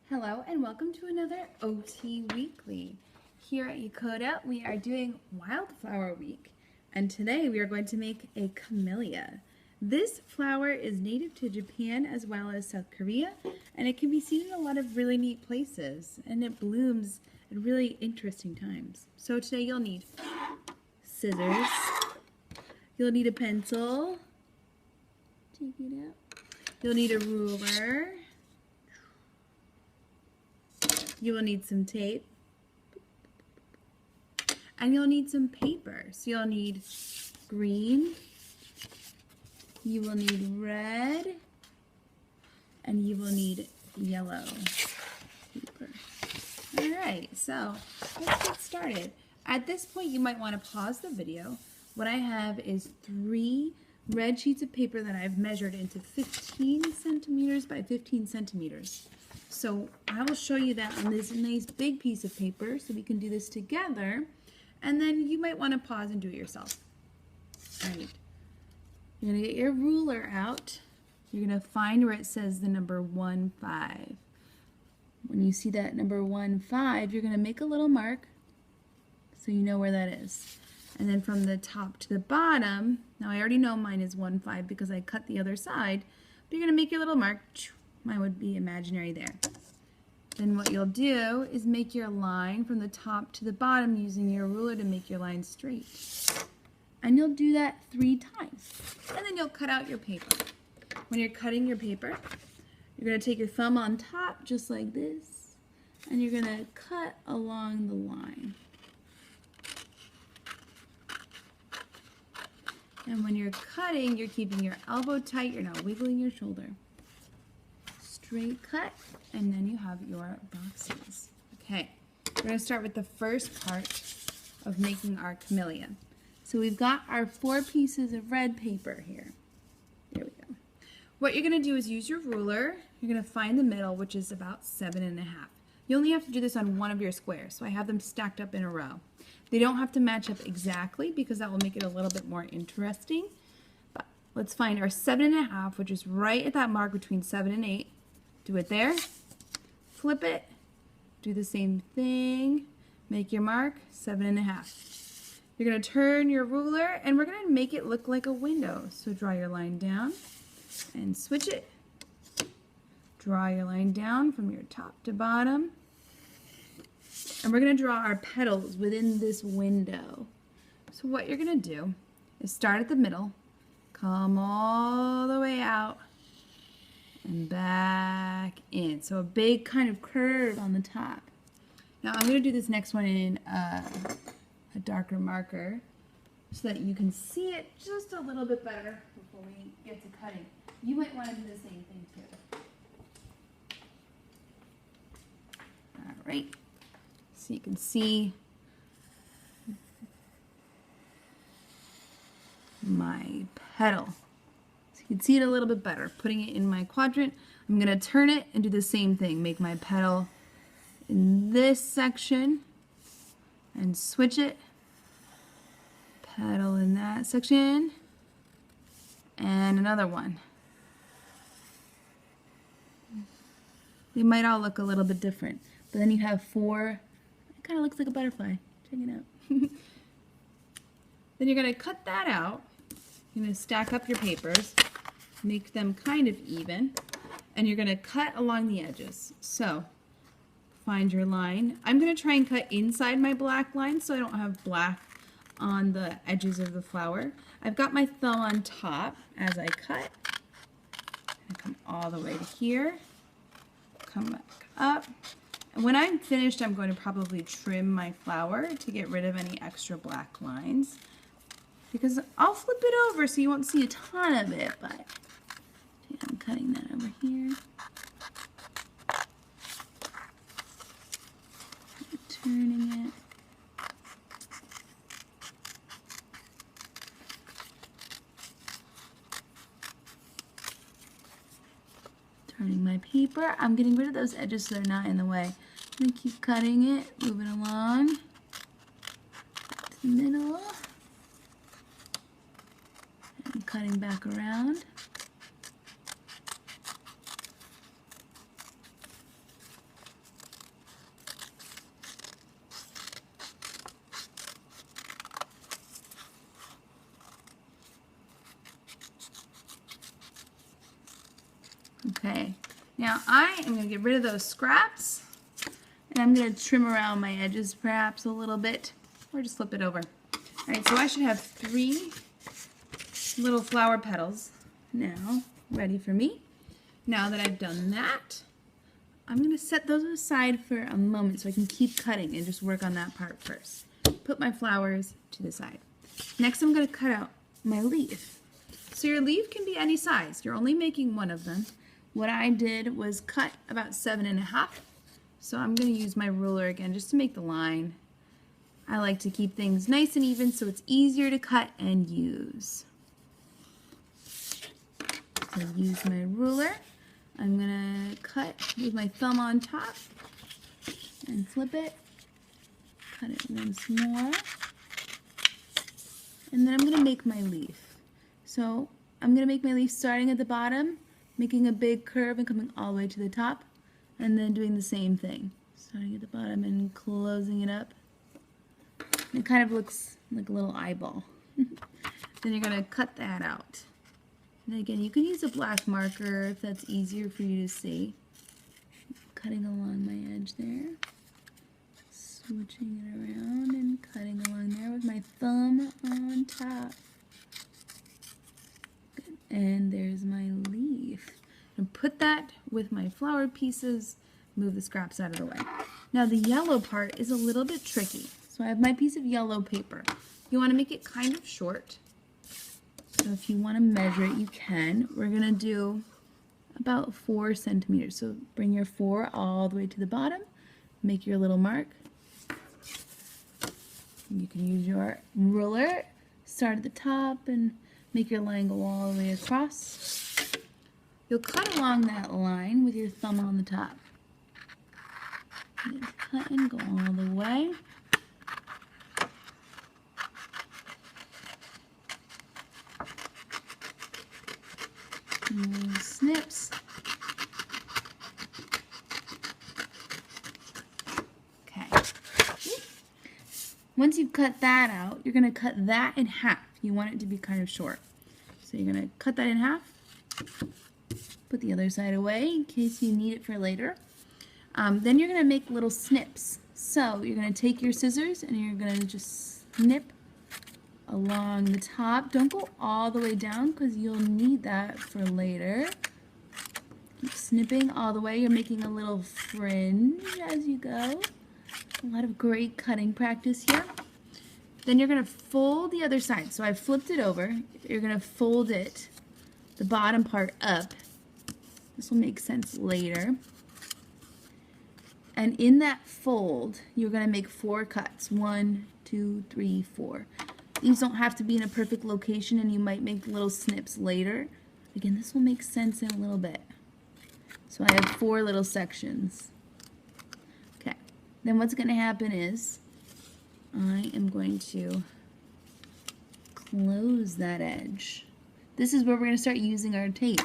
Hello and welcome to another OT Weekly. Here at Yokota we are doing Wildflower Week and today we are going to make a camellia. This flower is native to Japan as well as South Korea and it can be seen in a lot of really neat places and it blooms at really interesting times. So today you'll need scissors, you'll need a pencil, take it out, you'll need a ruler, you will need some tape, and you'll need some paper. So you'll need green, you will need red, and you will need yellow paper. Alright, so let's get started. At this point you might want to pause the video. What I have is 3 red sheets of paper that I've measured into 15 centimeters by 15 centimeters. So I will show you that on this nice big piece of paper so we can do this together, and then you might want to pause and do it yourself. Alright, you're going to get your ruler out. You're going to find where it says the number 1, 5. When you see that number 1, 5, you're going to make a little mark so you know where that is. And then from the top to the bottom, now I already know mine is 1, 5 because I cut the other side, but you're going to make your little mark. Mine would be imaginary there. Then what you'll do is make your line from the top to the bottom using your ruler to make your line straight. And you'll do that 3 times. And then you'll cut out your paper. When you're cutting your paper, you're going to take your thumb on top just like this, and you're going to cut along the line. And when you're cutting, you're keeping your elbow tight, you're not wiggling your shoulder. Straight cut, and then you have your boxes. Okay, we're going to start with the first part of making our camellia. So we've got our 4 pieces of red paper here. There we go. What you're going to do is use your ruler. You're going to find the middle, which is about 7.5. You only have to do this on one of your squares, so I have them stacked up in a row. They don't have to match up exactly because that will make it a little bit more interesting. But let's find our 7.5, which is right at that mark between 7 and 8. Do it there, flip it, do the same thing, make your mark, 7.5. You're going to turn your ruler and we're going to make it look like a window. So draw your line down and switch it. Draw your line down from your top to bottom. And we're going to draw our petals within this window. So what you're going to do is start at the middle, come all the way out, and back in. So a big kind of curve on the top. Now I'm going to do this next one in a darker marker so that you can see it just a little bit better before we get to cutting. You might want to do the same thing too. Alright, so you can see my petal. You can see it a little bit better. Putting it in my quadrant, I'm going to turn it and do the same thing. Make my petal in this section and switch it. Petal in that section and another one. They might all look a little bit different, but then you have 4. It kind of looks like a butterfly. Check it out. Then you're going to cut that out. You're going to stack up your papers, make them kind of even, and you're going to cut along the edges. So find your line. I'm going to try and cut inside my black line so I don't have black on the edges of the flower. I've got my thumb on top as I cut. I come all the way to here, come back up. And when I'm finished, I'm going to probably trim my flower to get rid of any extra black lines, because I'll flip it over so you won't see a ton of it, but okay, I'm cutting that over here. Turning it. Turning my paper. I'm getting rid of those edges so they're not in the way. I'm going to keep cutting it, moving along to the middle. And cutting back around. Okay, now I am going to get rid of those scraps, and I'm going to trim around my edges perhaps a little bit, or just flip it over. All right, so I should have 3 little flower petals now ready for me. Now that I've done that, I'm going to set those aside for a moment so I can keep cutting and just work on that part first. Put my flowers to the side. Next, I'm going to cut out my leaf. So your leaf can be any size. You're only making one of them. What I did was cut about 7.5. So I'm going to use my ruler again just to make the line. I like to keep things nice and even so it's easier to cut and use. So use my ruler. I'm going to cut with my thumb on top and flip it. Cut it once more. And then I'm going to make my leaf. So I'm going to make my leaf starting at the bottom, making a big curve and coming all the way to the top, and then doing the same thing. Starting at the bottom and closing it up. It kind of looks like a little eyeball. Then you're going to cut that out. And again, you can use a black marker if that's easier for you to see. Cutting along my edge there. Switching it around and cutting along there with my thumb on top. Good. And there's my leaf. And put that with my flower pieces, move the scraps out of the way. Now the yellow part is a little bit tricky. So I have my piece of yellow paper. You want to make it kind of short. So if you want to measure it, you can. We're going to do about 4 centimeters. So bring your 4 all the way to the bottom. Make your little mark. You can use your ruler, start at the top and make your line go all the way across. You'll cut along that line with your thumb on the top. Cut and go all the way. And snips. Okay. Once you've cut that out, you're going to cut that in half. You want it to be kind of short. So you're going to cut that in half. Put the other side away in case you need it for later. Then you're going to make little snips. So you're going to take your scissors and you're going to just snip along the top. Don't go all the way down because you'll need that for later. Keep snipping all the way. You're making a little fringe as you go. A lot of great cutting practice here. Then you're going to fold the other side. So I flipped it over. You're going to fold it, the bottom part up. This will make sense later. And in that fold, you're going to make 4 cuts. 1, 2, 3, 4. These don't have to be in a perfect location and you might make little snips later. Again, this will make sense in a little bit. So I have 4 little sections. Okay, then what's going to happen is I am going to close that edge. This is where we're going to start using our tape.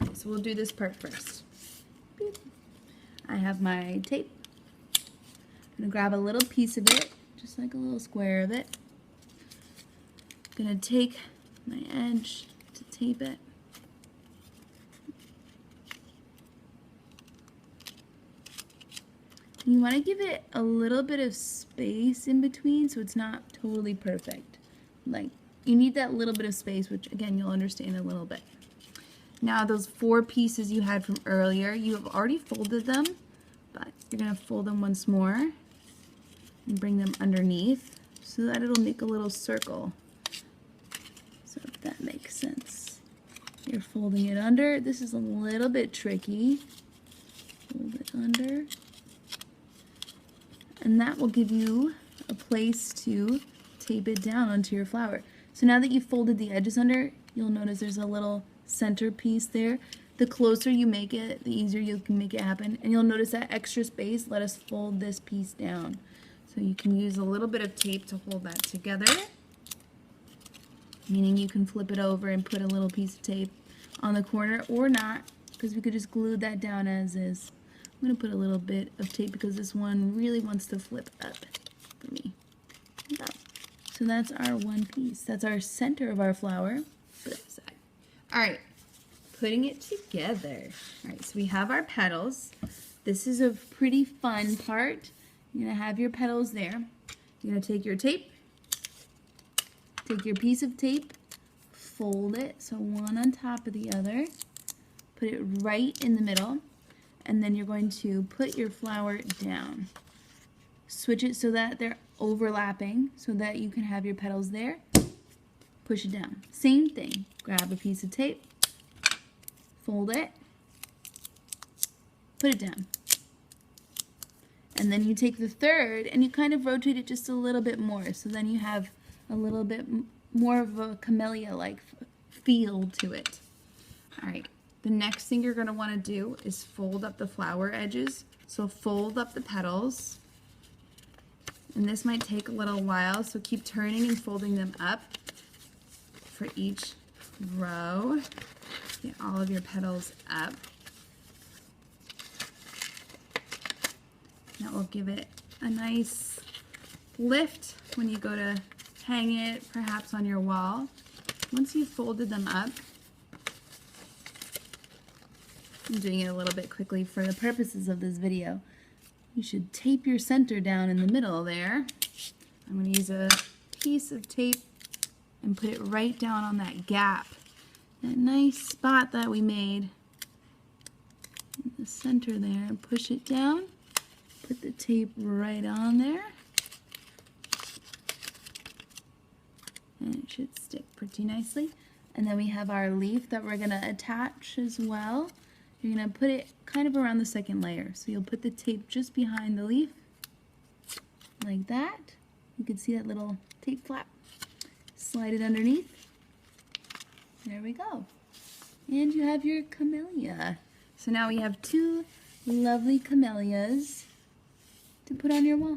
Okay, so we'll do this part first. Beep. I have my tape. I'm going to grab a little piece of it, just like a little square of it. I'm going to take my edge to tape it. You want to give it a little bit of space in between so it's not totally perfect. Like, you need that little bit of space, which again you'll understand in a little bit. Now those 4 pieces you had from earlier, you have already folded them, but you're going to fold them once more and bring them underneath so that it'll make a little circle. So if that makes sense. You're folding it under. This is a little bit tricky. Fold it under. And that will give you a place to tape it down onto your flower. So now that you've folded the edges under, you'll notice there's a little center piece there. The closer you make it, the easier you can make it happen. And you'll notice that extra space, let us fold this piece down. So you can use a little bit of tape to hold that together. Meaning you can flip it over and put a little piece of tape on the corner or not, because we could just glue that down as is. I'm going to put a little bit of tape because this one really wants to flip up for me. So that's our one piece. That's our center of our flower. Put it aside. Alright, putting it together. All right, so we have our petals. This is a pretty fun part. You're gonna have your petals there. You're gonna take your tape, take your piece of tape, fold it, so one on top of the other, put it right in the middle, and then you're going to put your flower down. Switch it so that they're overlapping, so that you can have your petals there. Push it down. Same thing. Grab a piece of tape, fold it, put it down. And then you take the third and you kind of rotate it just a little bit more, so then you have a little bit more of a camellia-like feel to it. All right, the next thing you're going to want to do is fold up the flower edges. So fold up the petals, and this might take a little while, so keep turning and folding them up for each row. Get all of your petals up. That will give it a nice lift when you go to hang it, perhaps on your wall. Once you've folded them up, I'm doing it a little bit quickly for the purposes of this video. You should tape your center down in the middle there. I'm going to use a piece of tape and put it right down on that gap, that nice spot that we made in the center there, and push it down. Put the tape right on there, and it should stick pretty nicely. And then we have our leaf that we're going to attach as well. You're going to put it kind of around the second layer. So you'll put the tape just behind the leaf, like that. You can see that little tape flap. Slide it underneath. There we go. And you have your camellia. So now we have two lovely camellias to put on your wall.